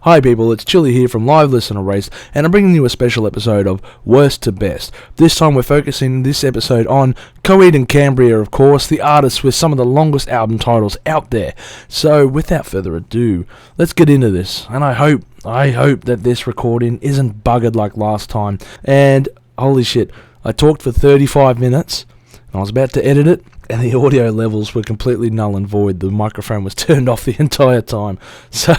Hi people, it's Chili here from Live Listener Race, and I'm bringing you a special episode of Worst to Best. This time we're focusing this episode on Coheed and Cambria, of course, the artists with some of the longest album titles out there. So without further ado, let's get into this, and I hope that this recording isn't buggered like last time. And holy shit, I talked for 35 minutes, and I was about to edit it, and the audio levels were completely null and void. The microphone was turned off the entire time. So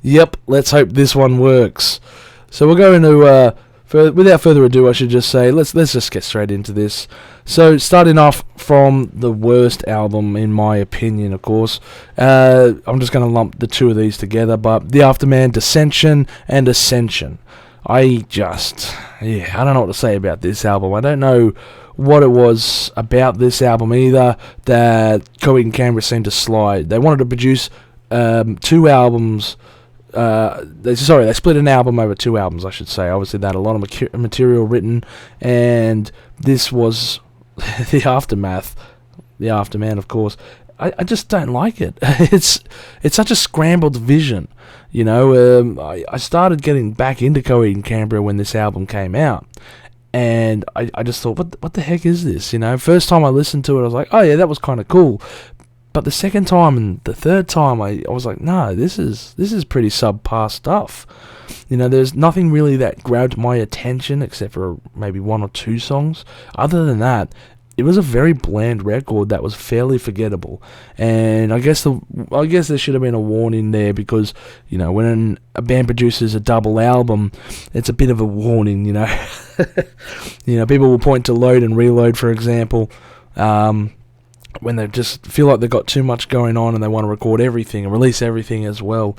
yep, let's hope this one works. So we'll go into, without further ado, I should just say, let's just get straight into this. So starting off from the worst album, in my opinion, of course, I'm just going to lump the two of these together, but The Afterman, Dissension, and Ascension. I don't know what to say about this album. I don't know what it was about this album either that Coheed and Cambria seemed to slide. They wanted to produce two albums. They split an album over two albums, I should say. Obviously, they had a lot of material written, and this was the Afterman, of course. I just don't like it. It's such a scrambled vision, you know. I started getting back into Coheed and Cambria when this album came out, and I just thought, what the heck is this? You know, first time I listened to it, I was like, oh yeah, that was kind of cool. But the second time and the third time, I was like, no, this is pretty subpar stuff. You know, there's nothing really that grabbed my attention except for maybe one or two songs. Other than that, it was a very bland record that was fairly forgettable. And I guess there should have been a warning there, because, you know, when a band produces a double album, it's a bit of a warning, you know. You know, people will point to Load and Reload, for example, when they just feel like they've got too much going on and they want to record everything and release everything as well.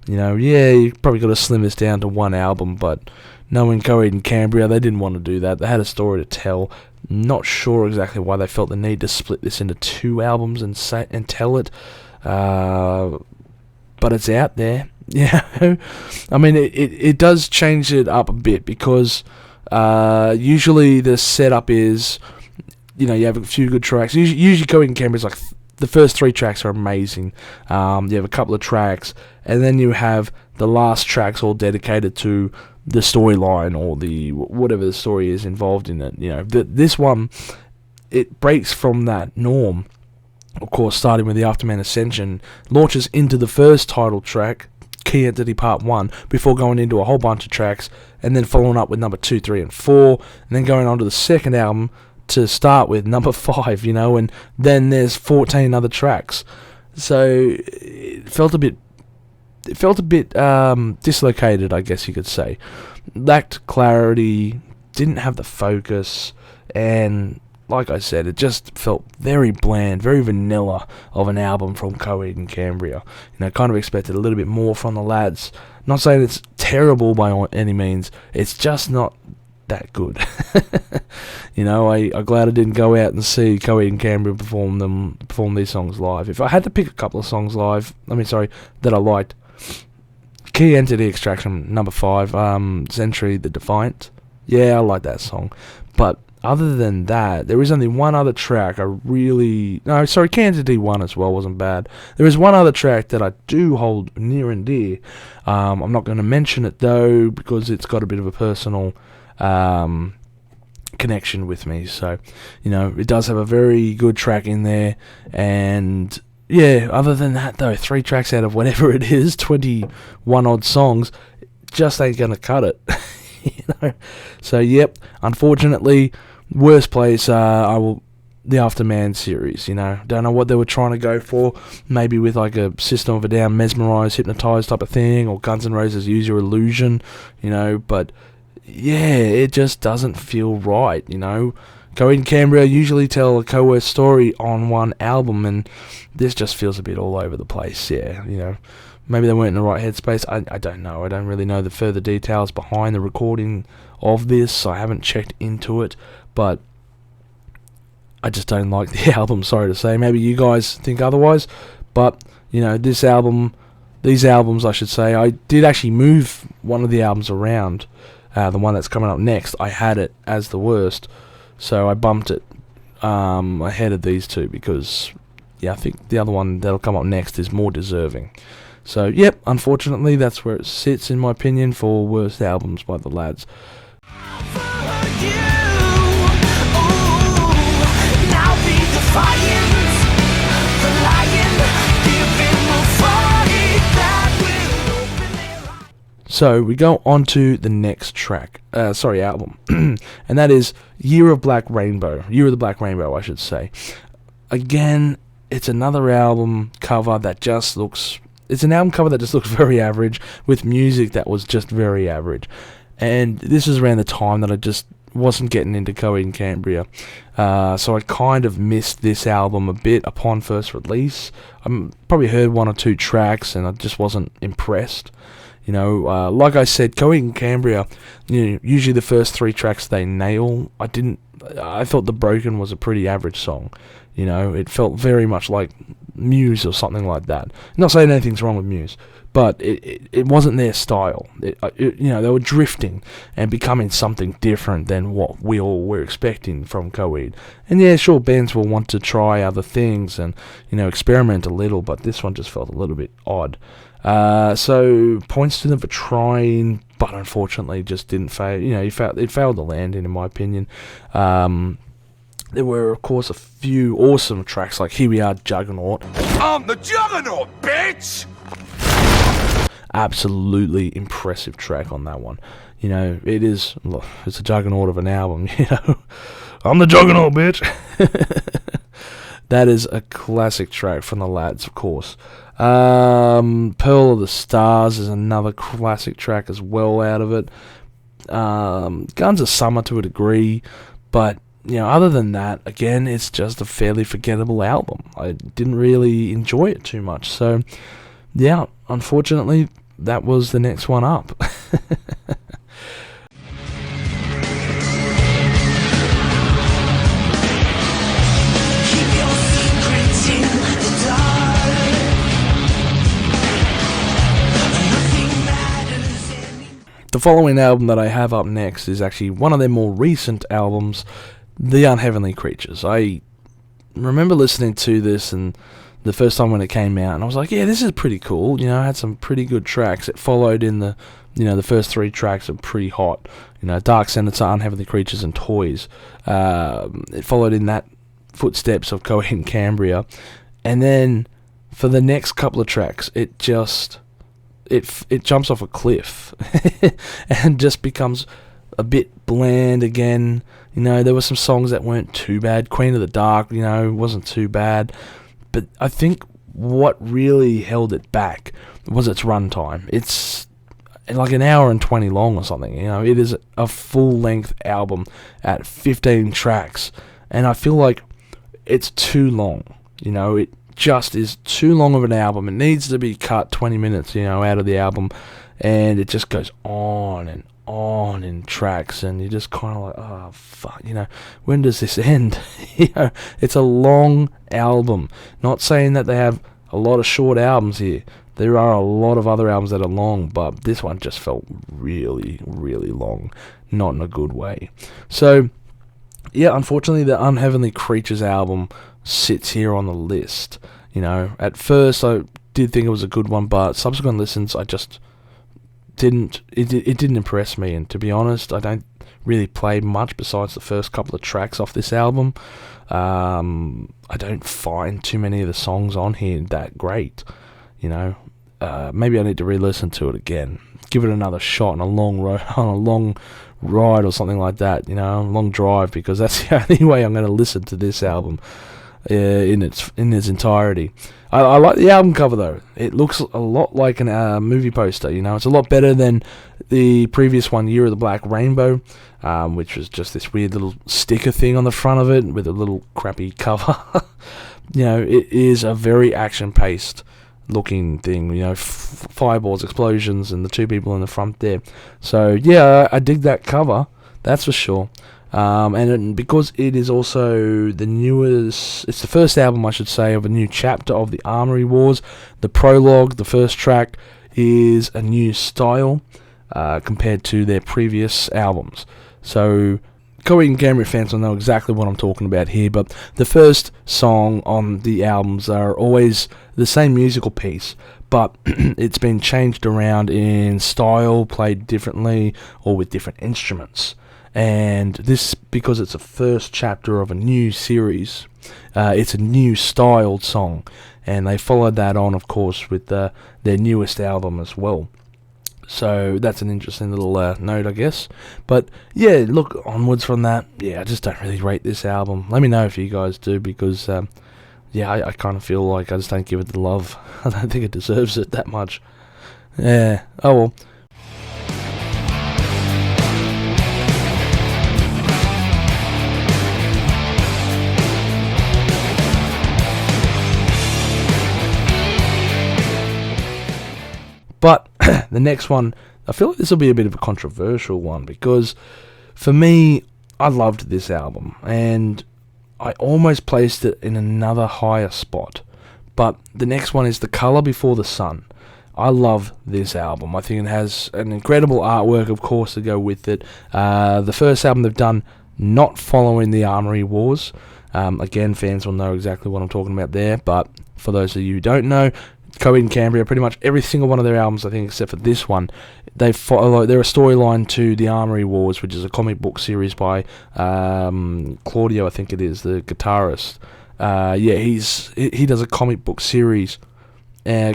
You know, yeah, you probably got to slim this down to one album, but knowing Coheed and Cambria, they didn't want to do that. They had a story to tell. Not sure exactly why they felt the need to split this into two albums and tell it, but it's out there. Yeah, I mean, it does change it up a bit, because usually the setup is, you know, you have a few good tracks. Usually Coheed and Cambria is like the first three tracks are amazing. You have a couple of tracks, and then you have the last tracks all dedicated to the storyline or the whatever the story is involved in it. You know, this one, it breaks from that norm. Of course, starting with The Afterman, Ascension, launches into the first title track, Key Entity Part 1, before going into a whole bunch of tracks, and then following up with number 2, 3, and 4, and then going on to the second album to start with number 5, you know, and then there's 14 other tracks. So it felt a bit dislocated, I guess you could say. Lacked clarity, didn't have the focus, and like I said, it just felt very bland, very vanilla of an album from Coheed and Cambria. You know, kind of expected a little bit more from the lads. Not saying it's terrible by any means, it's just not that good. You know, I'm glad I didn't go out and see Coheed and Cambria perform these songs live. If I had to pick a couple of songs that I liked, Key Entity Extraction, number 5, Zentry the Defiant. Yeah, I like that song. But other than that, there is only one other track Key Entity 1 as well wasn't bad. There is one other track that I do hold near and dear. I'm not going to mention it though, because it's got a bit of a personal connection with me. So, you know, it does have a very good track in there, and yeah, other than that though, 3 tracks out of whatever it is, 21 odd songs, just ain't gonna cut it. You know? So yep, unfortunately, worst place, the Afterman series. You know, don't know what they were trying to go for, maybe with like a System of a Down, Mesmerize, Hypnotize type of thing, or Guns N' Roses, Use Your Illusion, you know, but yeah, it just doesn't feel right, you know. Coheed and Cambria usually tell a coerced story on one album, and this just feels a bit all over the place. Yeah, you know, maybe they weren't in the right headspace. I don't know. I don't really know the further details behind the recording of this. I haven't checked into it, but I just don't like the album, sorry to say. Maybe you guys think otherwise, but, you know, these albums, I should say, I did actually move one of the albums around. The one that's coming up next, I had it as the worst, so I bumped it ahead of these two, because yeah, I think the other one that'll come up next is more deserving. So, yep, unfortunately, that's where it sits, in my opinion, for worst albums by the lads. So we go on to the next album, and that is Year of the Black Rainbow, I should say. Again, it's another album cover that just looks, very average, with music that was just very average. And this is around the time that I just wasn't getting into Coheed and Cambria, so I kind of missed this album a bit upon first release. I probably heard one or two tracks, and I just wasn't impressed. Like I said, Coheed and Cambria, usually the first 3 tracks they nail. I thought The Broken was a pretty average song. It felt very much like Muse or something like that. Not saying anything's wrong with Muse, but it wasn't their style. They were drifting and becoming something different than what we all were expecting from Coheed. And yeah, sure, bands will want to try other things and, experiment a little, but this one just felt a little bit odd. So points to them for trying, but unfortunately just didn't fail. It failed to land in my opinion. There were, of course, a few awesome tracks like Here We Are, Juggernaut. I'm the Juggernaut, bitch! Absolutely impressive track on that one. It's a juggernaut of an album, I'm the Juggernaut, bitch! That is a classic track from the lads, of course. Pearl of the Stars is another classic track as well out of it. Guns of Summer to a degree, but other than that, again, it's just a fairly forgettable album. I didn't really enjoy it too much, so yeah, unfortunately, that was the next one up. The following album that I have up next is actually one of their more recent albums, The Unheavenly Creatures. I remember listening to this and the first time when it came out, and I was like, yeah, this is pretty cool. It had some pretty good tracks. It followed in the first 3 tracks are pretty hot. Dark Senator, Unheavenly Creatures, and Toys. It followed in that footsteps of Coheed and Cambria. And then for the next couple of tracks, it jumps off a cliff and just becomes a bit bland again. There were some songs that weren't too bad. Queen of the Dark, wasn't too bad. But I think what really held it back was its runtime. It's like an hour and 20 long or something. It is a full-length album at 15 tracks. And I feel like it's too long. It just is too long of an album. It needs to be cut 20 minutes, out of the album, and it just goes on and on in tracks, and you're just kind of like, oh fuck, when does this end? It's a long album. Not saying that they have a lot of short albums here. There are a lot of other albums that are long, but this one just felt really, really long, not in a good way. So yeah, unfortunately, the Unheavenly Creatures album sits here on the list. At first I did think it was a good one, but subsequent listens I just didn't. It didn't impress me, and to be honest, I don't really play much besides the first couple of tracks off this album. I don't find too many of the songs on here that great. Maybe I need to re-listen to it again, give it another shot on a long ride or something like that. A long drive, because that's the only way I'm going to listen to this album in its entirety. I like the album cover though. It looks a lot like a movie poster. It's a lot better than the previous one, Year of the Black Rainbow, which was just this weird little sticker thing on the front of it with a little crappy cover. It is a very action-paced looking thing. Fireballs, explosions, and the 2 people in the front there. So yeah, I dig that cover. That's for sure. And because it is also the newest, it's the first album, I should say, of a new chapter of the Armory Wars. The prologue, the first track, is a new style compared to their previous albums. So Coheed and Cambria fans will know exactly what I'm talking about here, but the first song on the albums are always the same musical piece, but it's been changed around in style, played differently, or with different instruments. And this, because it's a first chapter of a new series, it's a new styled song, and they followed that on, of course, with their newest album as well. So that's an interesting little note, I guess. But yeah, look, onwards from that, yeah, I just don't really rate this album. Let me know if you guys do, because yeah, I kind of feel like I just don't give it the love. I don't think it deserves it that much. Yeah, oh well. But the next one, I feel like this will be a bit of a controversial one, because for me, I loved this album, and I almost placed it in another higher spot. But the next one is The Colour Before the Sun. I love this album. I think it has an incredible artwork, of course, to go with it. The first album they've done not following the Armory Wars. Again, fans will know exactly what I'm talking about there, but for those of you who don't know, Coheed and Cambria, pretty much every single one of their albums, I think, except for this one, they follow. They're a storyline to the Armory Wars, which is a comic book series by Claudio, I think it is, the guitarist. Yeah, he does a comic book series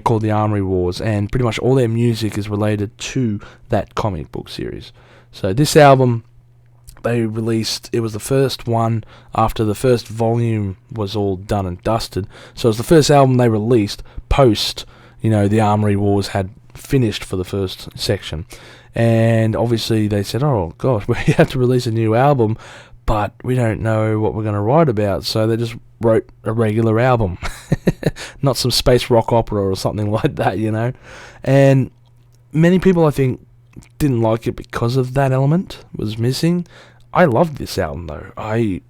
called the Armory Wars, and pretty much all their music is related to that comic book series. So this album they released, it was the first one after the first volume was all done and dusted. So it was the first album they released post, the Armory Wars had finished for the first section. And obviously they said, oh gosh, we have to release a new album, but we don't know what we're going to write about. So they just wrote a regular album, not some space rock opera or something like that, And many people, I think, didn't like it because of that element was missing. I loved this album though.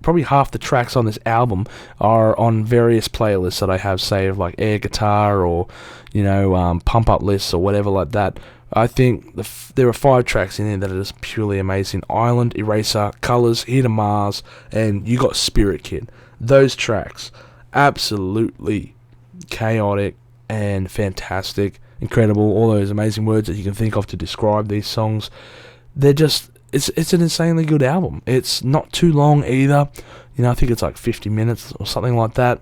Probably half the tracks on this album are on various playlists that I have saved, like air guitar or pump up lists or whatever like that. I think there are 5 tracks in there that are just purely amazing: Island, Eraser, Colors, Here to Mars, and You Got Spirit Kid. Those tracks, absolutely chaotic and fantastic. Incredible, all those amazing words that you can think of to describe these songs. They're just, it's an insanely good album. It's not too long either. I think it's like 50 minutes or something like that.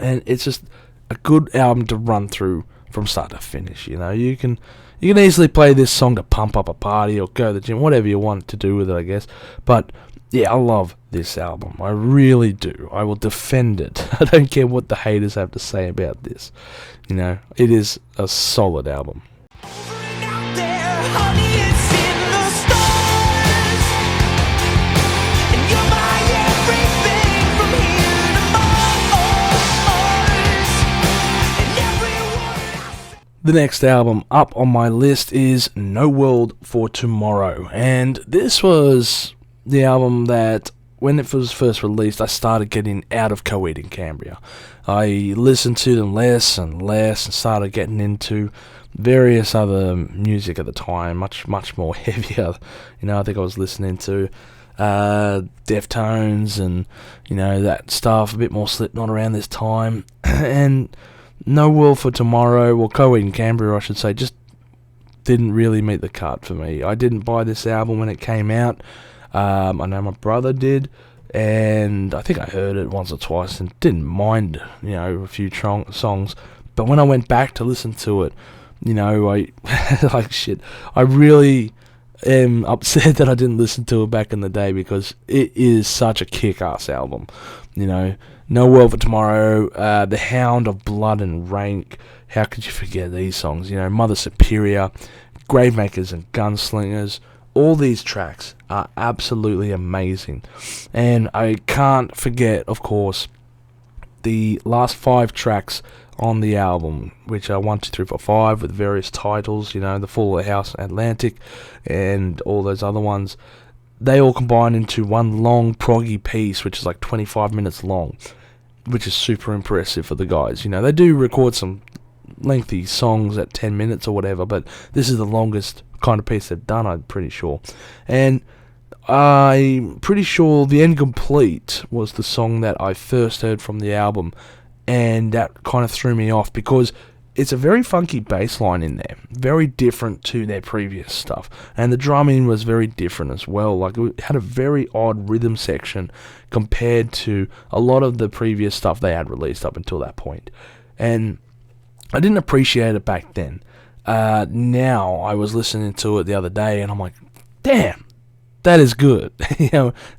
And it's just a good album to run through from start to finish. You can easily play this song to pump up a party or go to the gym, whatever you want to do with it, I guess. But yeah, I love this album. I really do. I will defend it. I don't care what the haters have to say about this. It is a solid album. The next album up on my list is No World for Tomorrow, and this was the album that, when it was first released, I started getting out of Coheed and Cambria. I listened to them less and less and started getting into various other music at the time, much more heavier. I think I was listening to Deftones and, that stuff, a bit more Slipknot around this time. And No World for Tomorrow, or Coheed and Cambria, I should say, just didn't really meet the cut for me. I didn't buy this album when it came out. I know my brother did, and I think I heard it once or twice and didn't mind, a few songs. But when I went back to listen to it, I I really am upset that I didn't listen to it back in the day, because it is such a kick-ass album. No World for Tomorrow, The Hound of Blood and Rank. How could you forget these songs? Mother Superior, Gravemakers and Gunslingers. All these tracks are absolutely amazing. And I can't forget, of course, the last 5 tracks on the album, which are 1, 2, 3, 4, 5, with various titles, The Full House Atlantic, and all those other ones. They all combine into one long proggy piece, which is like 25 minutes long, which is super impressive for the guys. They do record some lengthy songs at 10 minutes or whatever, but this is the longest kind of piece they've done, I'm pretty sure. And I'm pretty sure The End Complete was the song that I first heard from the album, and that kind of threw me off because it's a very funky bass line in there, very different to their previous stuff, and the drumming was very different as well. Like, it had a very odd rhythm section compared to a lot of the previous stuff they had released up until that point, and I didn't appreciate it back then. Now I was listening to it the other day, and I'm like, damn, that is good.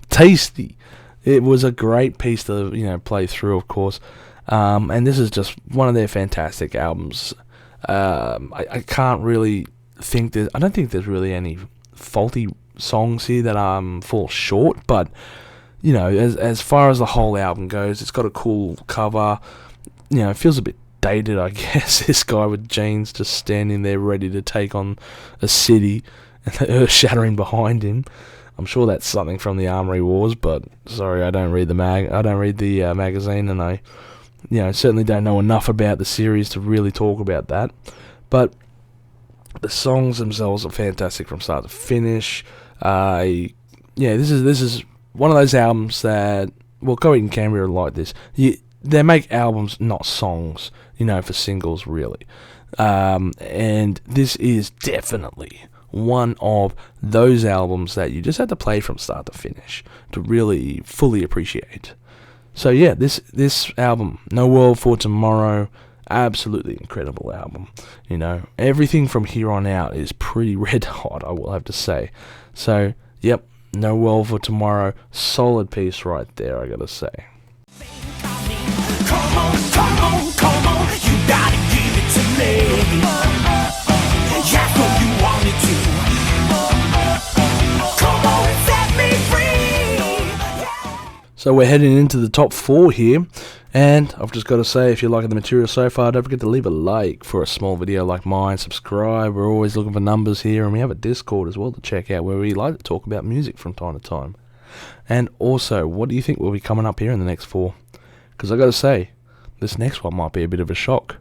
Tasty. It was a great piece to play through, of course. And this is just one of their fantastic albums. I can't really think I don't think there's really any faulty songs here that fall short, but as far as the whole album goes, it's got a cool cover. It feels a bit dated, I guess. This guy with jeans just standing there ready to take on a city, and the earth shattering behind him. I'm sure that's something from the Armory Wars, but sorry, I don't read the magazine, and I certainly don't know enough about the series to really talk about that. But the songs themselves are fantastic from start to finish. This is one of those albums that, Coheed and Cambria are like this. They make albums, not songs, for singles, really. And this is definitely one of those albums that you just have to play from start to finish to really fully appreciate. So yeah, this album, No World for Tomorrow, absolutely incredible album. Everything from here on out is pretty red hot, I will have to say. So, yep, No World for Tomorrow, solid piece right there, I gotta say. Come on, you gotta give it to me. Yeah, so you want it to. Come on and set me free. So we're heading into the top 4 here, and I've just got to say, if you're liking the material so far, don't forget to leave a like for a small video like mine, subscribe. We're always looking for numbers here, and we have a Discord as well to check out where we like to talk about music from time to time. And also, what do you think will be coming up here in the next 4? Because I got to say, this next one might be a bit of a shock.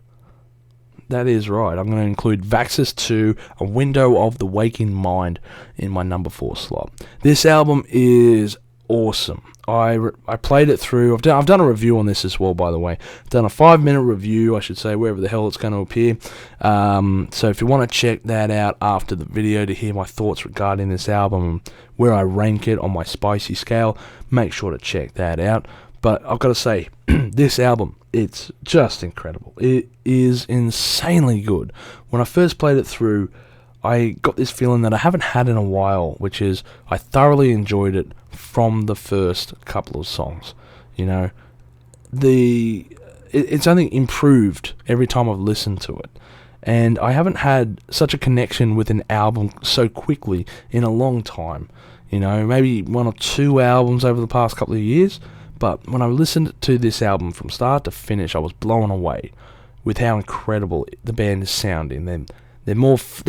That is right, I'm going to include Vaxxus 2, A Window of the Waking Mind, in my number 4 slot. This album is awesome. I played it through. I've done a review on this as well, by the way. I've done a 5-minute review, I should say, wherever the hell it's going to appear. So if you want to check that out after the video to hear my thoughts regarding this album and where I rank it on my spicy scale, make sure to check that out. But I've got to say, this album, it's just incredible. It is insanely good. When I first played it through, I got this feeling that I haven't had in a while, which is I thoroughly enjoyed it from the first couple of songs. It's only improved every time I've listened to it. And I haven't had such a connection with an album so quickly in a long time. Maybe 1 or 2 albums over the past couple of years. But when I listened to this album from start to finish, I was blown away with how incredible the band is sounding. They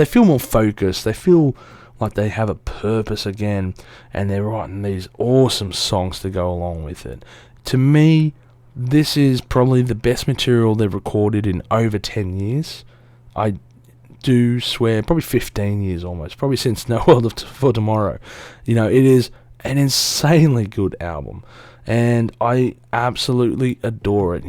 feel more focused. They feel like they have a purpose again, and they're writing these awesome songs to go along with it. To me, this is probably the best material they've recorded in over 10 years. I do swear, probably 15 years almost, probably since No World for Tomorrow. It is an insanely good album, and I absolutely adore it.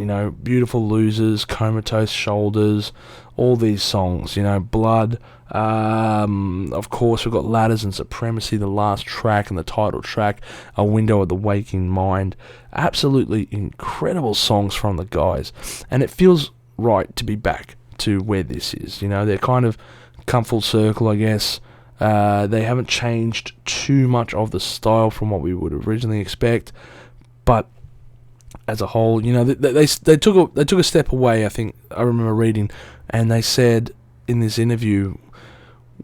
Beautiful Losers, Comatose Shoulders, all these songs, Blood, of course we've got Ladders and Supremacy, the last track and the title track, A Window of the Waking Mind. Absolutely incredible songs from the guys, and it feels right to be back to where this is. They're kind of come full circle, I guess. They haven't changed too much of the style from what we would originally expect, but as a whole, they took a step away. I think I remember reading, and they said in this interview,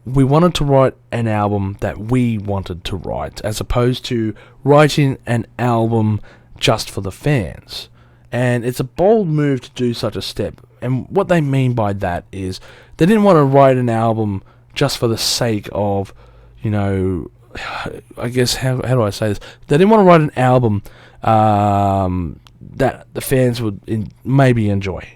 we wanted to write an album that we wanted to write, as opposed to writing an album just for the fans. And it's a bold move to do such a step. And what they mean by that is they didn't want to write an album just for the sake of, I guess, how do I say this? They didn't want to write an album that the fans would maybe enjoy,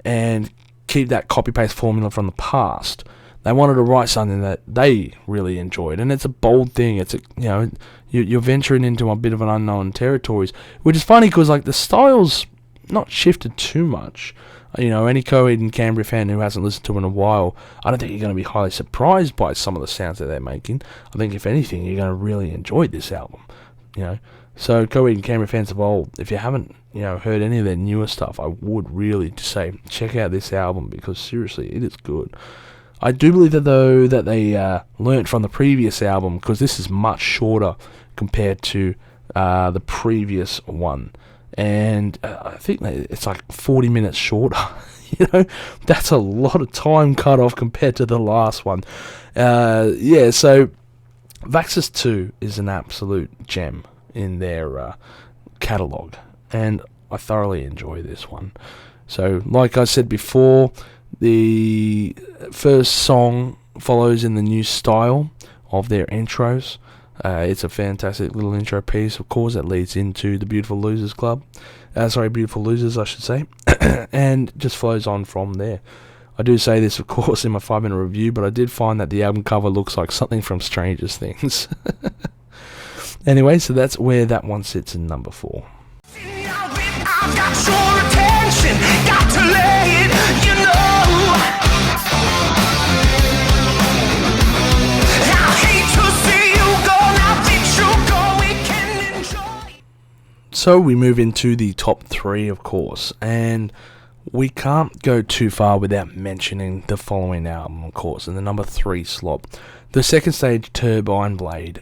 and keep that copy-paste formula from the past. They wanted to write something that they really enjoyed, and it's a bold thing. It's you're venturing into a bit of an unknown territories, which is funny because like the style's not shifted too much. Any Coheed and Cambria fan who hasn't listened to it in a while, I don't think you're going to be highly surprised by some of the sounds that they're making. I think if anything, you're going to really enjoy this album. So Coheed and Cambria fans of old, if you haven't heard any of their newer stuff, I would really say check out this album, because seriously, it is good. I do believe that they learnt from the previous album, because this is much shorter compared to the previous one. And I think it's like 40 minutes shorter. That's a lot of time cut off compared to the last one. So Vaxxus 2 is an absolute gem in their catalogue, and I thoroughly enjoy this one. So, like I said before, the first song follows in the new style of their intros. It's a fantastic little intro piece, of course, that leads into the Beautiful Losers Club. Beautiful Losers, I should say. And just flows on from there. I do say this, of course, in my 5-minute review, but I did find that the album cover looks like something from Stranger Things. Anyway, so that's where that one sits in number 4. I've got your attention, got to lay it, you know. I hate to see you go, now that you go, we can enjoy. So we move into the top 3, of course, and we can't go too far without mentioning the following album, of course, in the number 3 slot. The second stage, Turbine Blade.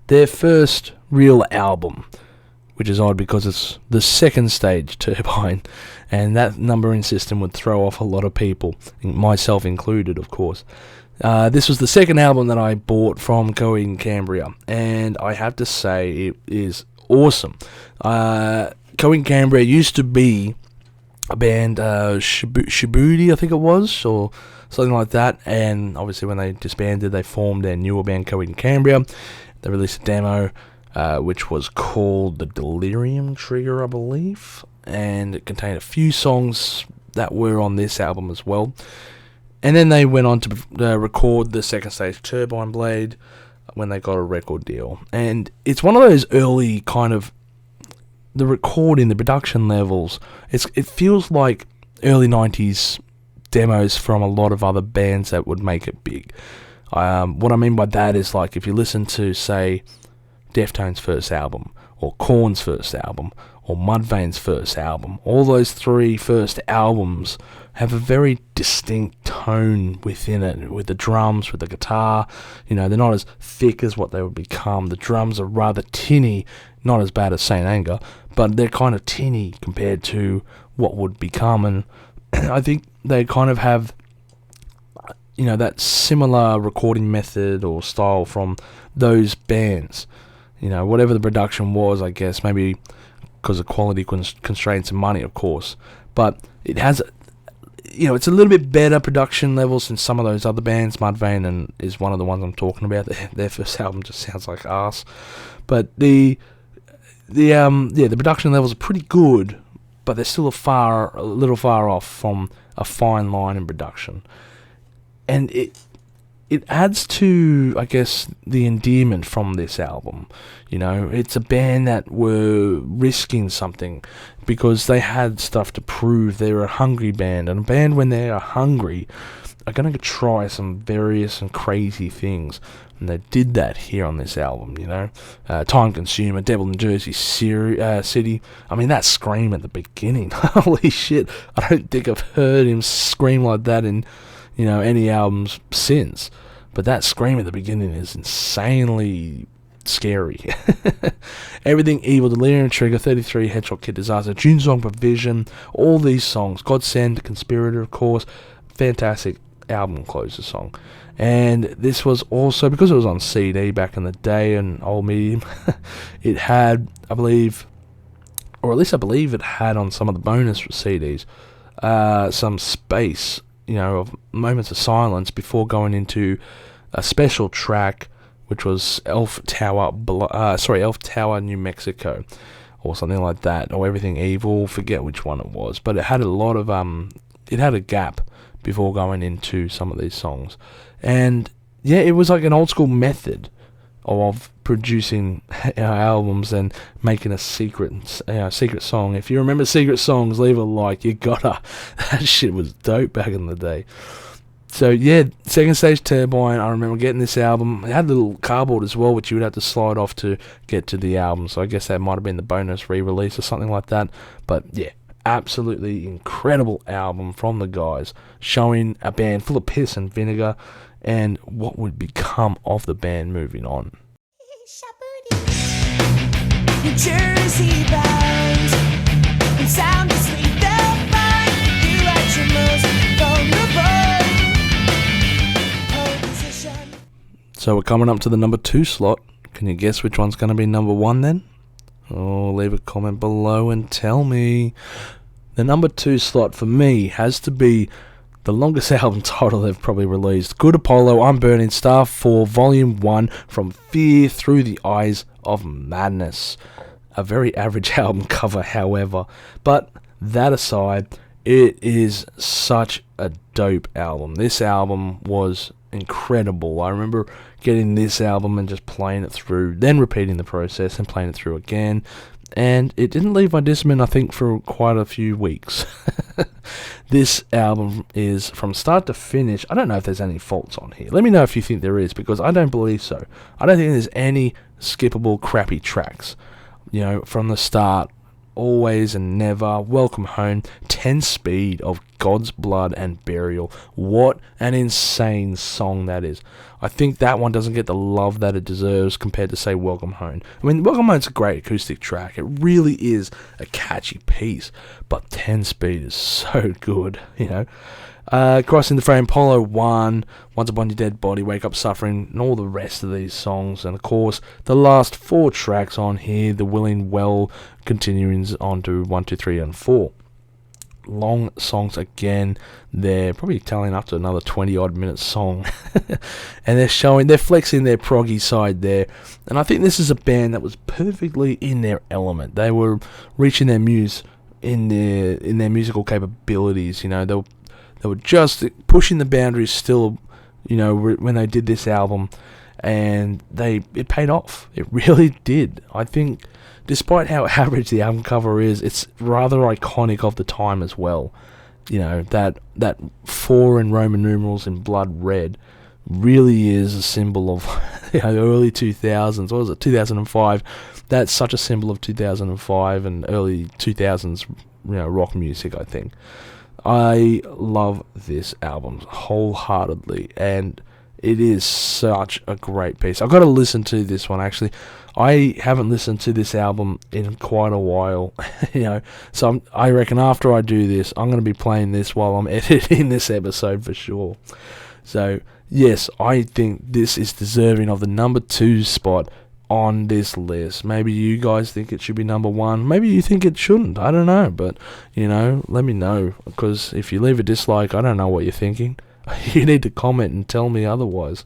Their first real album, which is odd because it's the second stage, Turbine, and that numbering system would throw off a lot of people, myself included, of course. This was the second album that I bought from Coheed and Cambria, and I have to say it is awesome. Coheed and Cambria used to be a band, Shibuti, I think it was, or something like that, and obviously when they disbanded, they formed their newer band, Coheed and Cambria. They released a demo, which was called The Delirium Trigger, I believe, and it contained a few songs that were on this album as well. And then they went on to record the second stage, Turbine Blade, when they got a record deal. And it's one of those early kind of, the recording, the production levels, it feels like early 90s demos from a lot of other bands that would make it big. What I mean by that is, like, if you listen to, say, Deftones' first album, or Korn's first album, or Mudvayne's first album, all those 3 first albums have a very distinct tone within it, with the drums, with the guitar. They're not as thick as what they would become. The drums are rather tinny, not as bad as Saint Anger, but they're kind of tinny compared to what would become, and I think they kind of have that similar recording method or style from those bands. Whatever the production was, I guess, maybe because of quality constraints and money, of course. But it has, it's a little bit better production levels than some of those other bands. Mudvayne is one of the ones I'm talking about. Their first album just sounds like arse. But the production levels are pretty good, but they're still a little far off from a fine line in production. And it adds to, I guess, the endearment from this album. It's a band that were risking something because they had stuff to prove. They're a hungry band, and a band, when they are hungry, are going to try some various and crazy things. And they did that here on this album, Time Consumer, Devil in Jersey City. I mean, that scream at the beginning. Holy shit. I don't think I've heard him scream like that in any albums since. But that scream at the beginning is insanely scary. Everything Evil, Delirium Trigger, 33, Headshot Kid Disaster, June Song Provision, all these songs, Godsend, Conspirator, of course, fantastic album closer song. And this was also, because it was on CD back in the day, and old medium, it had, I believe, or at least I believe it had on some of the bonus CDs, some space, of moments of silence before going into a special track, which was Elf Tower, New Mexico, or something like that, or Everything Evil, forget which one it was, but it had a lot of, it had a gap before going into some of these songs. And yeah, it was like an old school method of producing albums and making a secret song. If you remember secret songs, leave a like. You gotta. That shit was dope back in the day. So yeah, Second Stage Turbine, I remember getting this album. It had a little cardboard as well, which you would have to slide off to get to the album. So I guess that might have been the bonus re-release or something like that. But yeah, absolutely incredible album from the guys, showing a band full of piss and vinegar and what would become of the band moving on. New Jersey bound and sound asleep, they'll find you at your most vulnerable position. So we're coming up to the number 2 slot. Can you guess which one's going to be number 1 then? Oh, leave a comment below and tell me. The number 2 slot for me has to be the longest album title they've probably released. Good Apollo, I'm Burning Star 4, Volume 1, From Fear Through the Eyes of Madness. A very average album cover, however. But that aside, it is such a dope album. This album was incredible. I remember getting this album and just playing it through, then repeating the process and playing it through again. And it didn't leave my Discman, I think, for quite a few weeks. This album is from start to finish. I don't know if there's any faults on here. Let me know if you think there is, because I don't believe so. I don't think there's any skippable crappy tracks. You know, from the start, Always and Never, Welcome Home, 10 Speed of God's Blood and Burial. What an insane song that is. I think that one doesn't get the love that it deserves compared to, say, Welcome Home. I mean, Welcome Home's a great acoustic track. It really is a catchy piece. But 10 Speed is so good, you know. Crossing the Frame, Polo 1, Once Upon Your Dead Body, Wake Up Suffering, and all the rest of these songs. And of course, the last 4 tracks on here, The Willing Well, continuing on to 1, 2, 3, and 4. Long songs again. They're probably telling up to another 20-odd minute song. And they're flexing their proggy side there. And I think this is a band that was perfectly in their element. They were reaching their muse in their musical capabilities, you know. They were just pushing the boundaries still, you know, when they did this album, and it paid off. It really did. I think, despite how average the album cover is, it's rather iconic of the time as well. You know, that 4 in Roman numerals in blood red really is a symbol of, you know, the early 2000s. What was it, 2005? That's such a symbol of 2005 and early 2000s, you know, rock music, I think. I love this album wholeheartedly, and it is such a great piece. I've got to listen to this one, actually. I haven't listened to this album in quite a while, you know, so I reckon after I do this, I'm going to be playing this while I'm editing this episode for sure. So, yes, I think this is deserving of the number 2 spot on this list. Maybe you guys think it should be number 1. Maybe you think it shouldn't. I don't know. But, you know, let me know. Because if you leave a dislike, I don't know what you're thinking. You need to comment and tell me otherwise.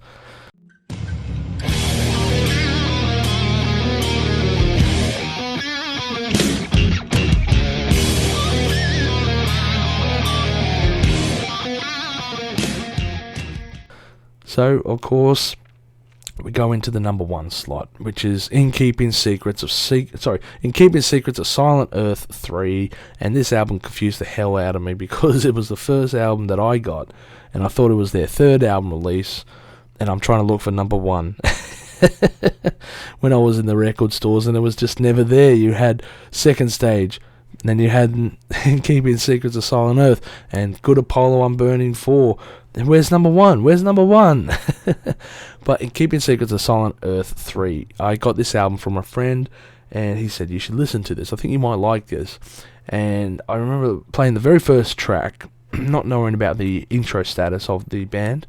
So, of course, we go into the number 1 slot, which is In Keeping Secrets of Silent Earth 3, and this album confused the hell out of me because it was the first album that I got, and I thought it was their 3rd album release, and I'm trying to look for number 1 when I was in the record stores, and it was just never there. You had Second Stage, and then you had In Keeping Secrets of Silent Earth, and Good Apollo, I'm Burning 4. And where's number 1? Where's number 1? But In Keeping Secrets of Silent Earth 3, I got this album from a friend, and he said, you should listen to this. I think you might like this. And I remember playing the very first track, not knowing about the intro status of the band.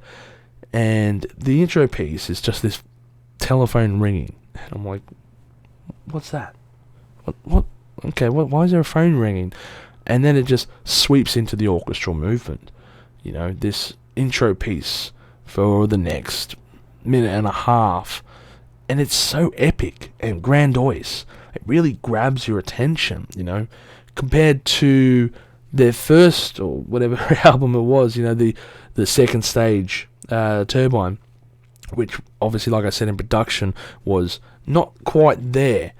And the intro piece is just this telephone ringing. And I'm like, what's that? What? Okay, why is there a phone ringing? And then it just sweeps into the orchestral movement. You know, this intro piece for the next minute and a half, and it's so epic and grandiose. It really grabs your attention, you know, compared to their first, or whatever album it was, the second stage, Turbine, which obviously, like I said, in production was not quite there,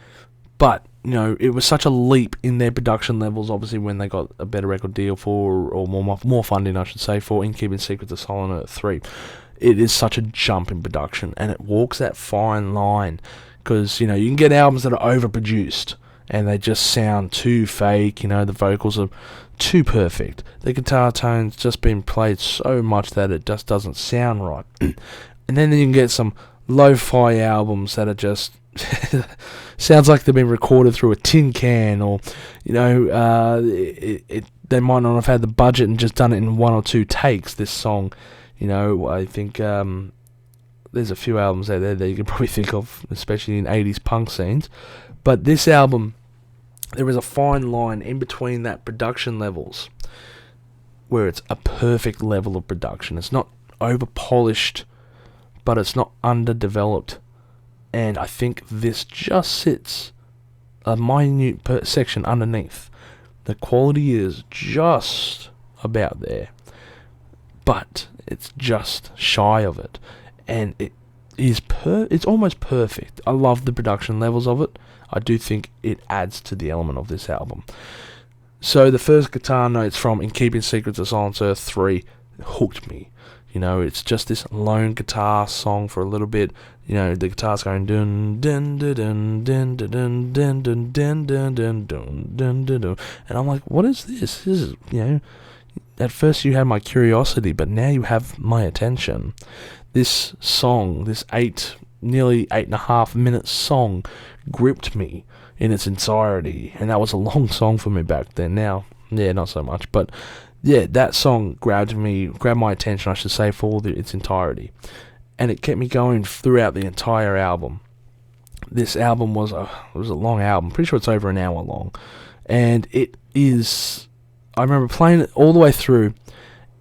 but it was such a leap in their production levels, obviously, when they got a better record deal or more funding, I should say, for In Keeping Secrets of Silent Earth 3. It is such a jump in production, and it walks that fine line, because, you can get albums that are overproduced, and they just sound too fake, the vocals are too perfect. The guitar tone's just been played so much that it just doesn't sound right. And then you can get some lo-fi albums that are just sounds like they've been recorded through a tin can, or they might not have had the budget and just done it in 1 or 2 takes. This song, I think there's a few albums out there that you can probably think of, especially in 80s punk scenes, but this album, there is a fine line in between that production levels where it's a perfect level of production. It's not over polished, but it's not underdeveloped. And I think this just sits a minute section underneath. The quality is just about there, but it's just shy of it. And it's almost perfect. I love the production levels of it. I do think it adds to the element of this album. So the first guitar notes from In Keeping Secrets of Silent Earth 3 hooked me. It's just this lone guitar song for a little bit. The guitar's going dun dun dun dun dun dun dun dun dun dun dun dun dun dun, and I'm like, what is this? This is, at first you had my curiosity, but now you have my attention. This song, this nearly 8.5 minute song, gripped me in its entirety, and that was a long song for me back then. Now, not so much, but yeah, that song grabbed my attention, I should say, for its entirety. And it kept me going throughout the entire album. This album was a long album. Pretty sure it's over an hour long. And it is... I remember playing it all the way through,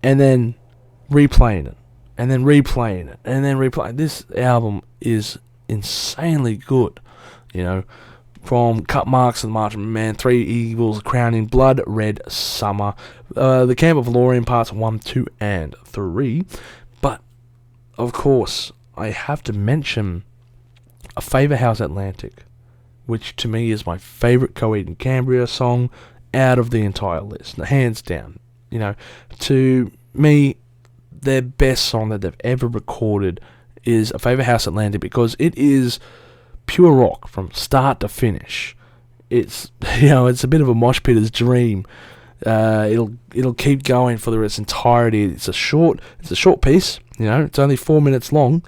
and then replaying it, and then replaying it, and then replaying. This album is insanely good. From Cut Marks and Marching Man, Three Eagles Crowning, Blood Red Summer, The Camp of Lorien Parts 1, 2, and 3. But, of course, I have to mention A Favour House Atlantic, which to me is my favourite Coheed and Cambria song out of the entire list, hands down. To me, their best song that they've ever recorded is A Favour House Atlantic, because it is pure rock from start to finish. It's it's a bit of a mosh pitter's dream. It'll keep going for its entirety. It's a short piece. It's only 4 minutes long,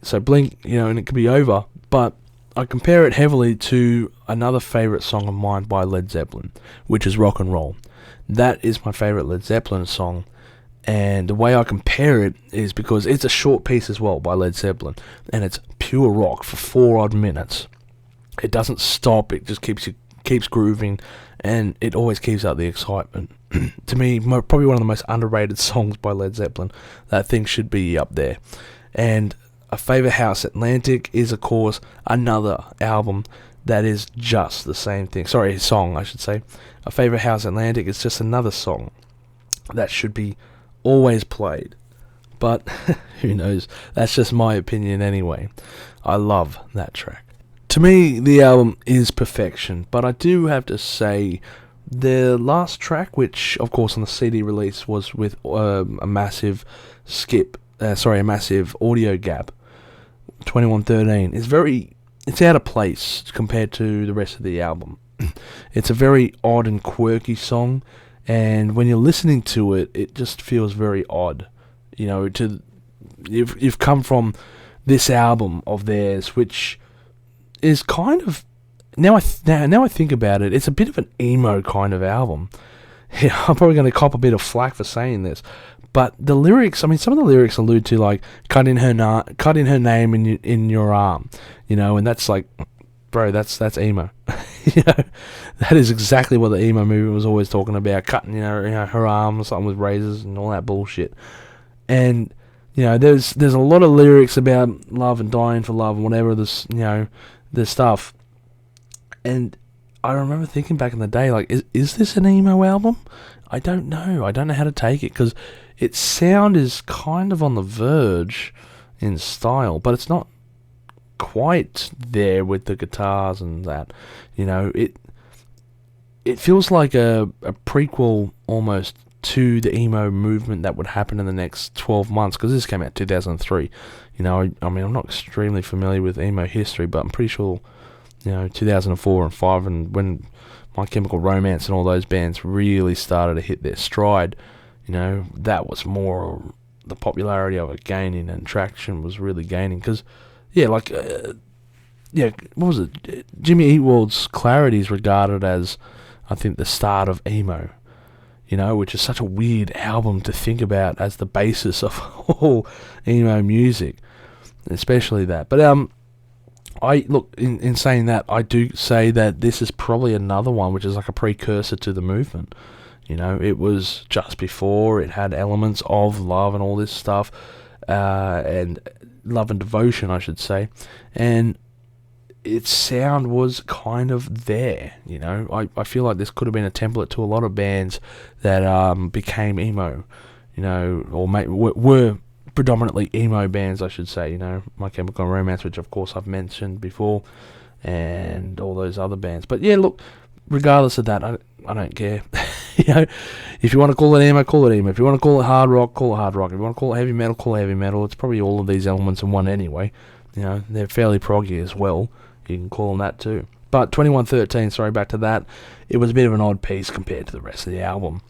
so blink, and it could be over. But I compare it heavily to another favourite song of mine by Led Zeppelin, which is Rock and Roll. That is my favourite Led Zeppelin song. And the way I compare it is because it's a short piece as well by Led Zeppelin, and it's pure rock for 4 odd minutes. It doesn't stop. It just keeps grooving, and it always keeps up the excitement. To me, probably one of the most underrated songs by Led Zeppelin. That thing should be up there. And A Favour House Atlantic is, of course, another album that is just the same thing. Sorry, song, I should say. A Favour House Atlantic is just another song that should be always played, but who knows, that's just my opinion anyway. I love that track. To me, the album is perfection, but I do have to say the last track, which of course on the CD release was with a massive audio gap, 2113, it's out of place compared to the rest of the album. It's a very odd and quirky song, and when you're listening to it, it just feels very odd. You've come from this album of theirs, which is kind of, now I think about it, it's a bit of an emo kind of album. Yeah, I'm probably going to cop a bit of flack for saying this, but the lyrics, some of the lyrics allude to like cutting her name in your arm, and that's like, bro, that's emo. That is exactly what the emo movement was always talking about, cutting her arm or something with razors and all that bullshit. And there's a lot of lyrics about love and dying for love and whatever this stuff. And I remember thinking back in the day, like, is this an emo album? I don't know. I don't know how to take it, because its sound is kind of on the verge in style, but it's not quite there with the guitars and that. You know, it feels like a prequel almost to the emo movement that would happen in the next 12 months, because this came out in 2003. You know, I mean, I'm not extremely familiar with emo history, but I'm pretty sure, 2004 and 5, and when My Chemical Romance and all those bands really started to hit their stride, that was more the popularity of it gaining, and traction was really gaining, because, what was it? Jimmy Eat World's Clarity is regarded as, I think, the start of emo, which is such a weird album to think about as the basis of all emo music, especially that. But in saying that, I do say that this is probably another one which is like a precursor to the movement. It was just before, it had elements of love and all this stuff, and love and devotion, I should say, and its sound was kind of there. I feel like this could have been a template to a lot of bands that became emo, or were predominantly emo bands, I should say. My Chemical Romance, which of course I've mentioned before, and all those other bands. But yeah, look, regardless of that, I don't care. If you want to call it emo, call it emo. If you want to call it hard rock, call it hard rock. If you want to call it heavy metal, call it heavy metal. It's probably all of these elements in one anyway. They're fairly proggy as well. You can call them that too. But 2113, back to that, it was a bit of an odd piece compared to the rest of the album.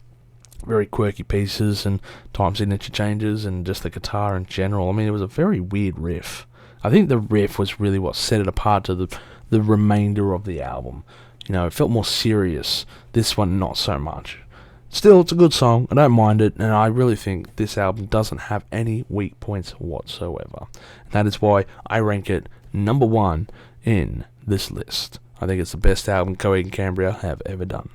Very quirky pieces and time signature changes and just the guitar in general. I mean, it was a very weird riff. I think the riff was really what set it apart to the remainder of the album. It felt more serious. This one, not so much. Still, it's a good song. I don't mind it, and I really think this album doesn't have any weak points whatsoever. And that is why I rank it number 1 in this list. I think it's the best album Coheed and Cambria have ever done.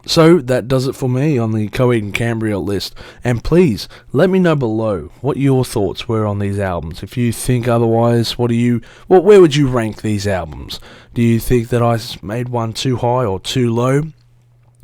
So that does it for me on the Coheed and Cambria list, and please let me know below what your thoughts were on these albums. If you think otherwise, where would you rank these albums? Do you think that I made one too high or too low?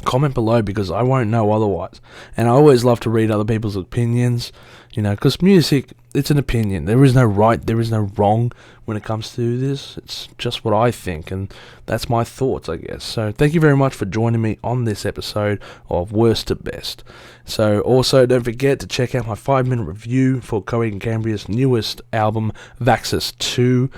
Comment below, because I won't know otherwise. And I always love to read other people's opinions, because music, it's an opinion. There is no right, there is no wrong when it comes to this. It's just what I think, and that's my thoughts, I guess. So thank you very much for joining me on this episode of Worst to Best. So also, don't forget to check out my 5-minute review for Coheed and Cambria's newest album, Vaxxus 2,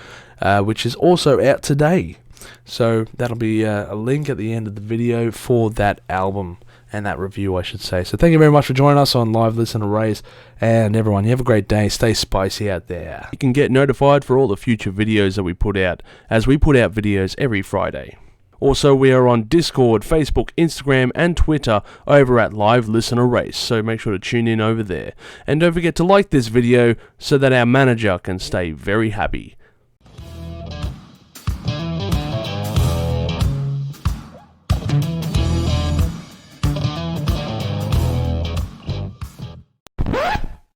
which is also out today. So that'll be a link at the end of the video for that album and that review, I should say. So thank you very much for joining us on Live Listen to Raise, and everyone, you have a great day. Stay spicy out there. You can get notified for all the future videos that we put out, as we put out videos every Friday. Also, we are on Discord, Facebook, Instagram, and Twitter over at Live Listen to Race, so make sure to tune in over there. And don't forget to like this video so that our manager can stay very happy.